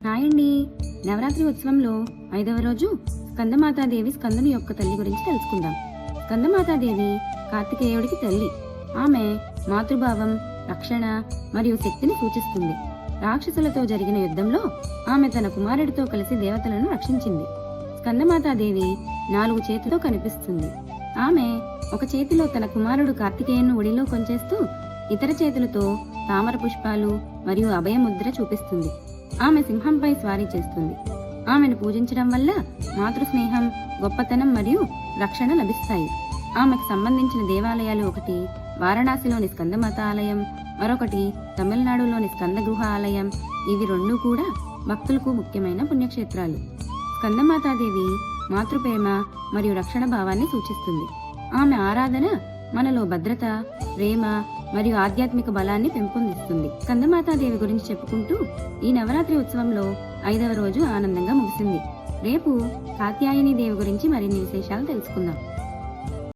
Hi అండి. నవరాత్రి ఉత్సవంలో 5వ రోజు స్కందమాతాదేవి స్కందుని యొక్క తల్లి గురించి తెలుసుకుందాం. స్కందమాతాదేవి కార్తికేయుడికి తల్లి. ఆమె మాతృభావం, రక్షణ మరియు శక్తిని సూచిస్తుంది. రాక్షసులతో జరిగిన యుద్ధంలో ఆమె తన కుమారుడితో కలిసి దేవతలను రక్షించింది. స్కందమాతాదేవి 4 చేతులతో కనిపిస్తుంది. ఆమె ఒక చేతిలో తన కుమారుడు కార్తికేయును ఒడిలో కొంచేస్తూ ఇతర చేతులతో తామర పుష్పాలు మరియు అభయముద్ర చూపిస్తుంది. ఆమె సింహంపై స్వారీ చేస్తుంది. ఆమెను పూజించడం వల్ల మాతృస్నేహం, గొప్పతనం మరియు రక్షణ లభిస్తాయి. ఆమెకు సంబంధించిన దేవాలయాలు ఒకటి వారణాసిలోని స్కందమాత ఆలయం, మరొకటి తమిళనాడులోని స్కందగృహ ఆలయం. ఇవి 2 కూడా భక్తులకు ముఖ్యమైన పుణ్యక్షేత్రాలు. స్కందమాతాదేవి మాతృప్రేమ మరియు రక్షణ భావాన్ని సూచిస్తుంది. ఆమె ఆరాధన మనలో భద్రత, ప్రేమ మరియు ఆధ్యాత్మిక బలాన్ని పెంపొందిస్తుంది. స్కందమాతాదేవి గురించి చెప్పుకుంటూ ఈ నవరాత్రి ఉత్సవంలో 5వ రోజు ఆనందంగా ముగిసింది. రేపు కాత్యాయని దేవి గురించి మరిన్ని విశేషాలు తెలుసుకుందాం.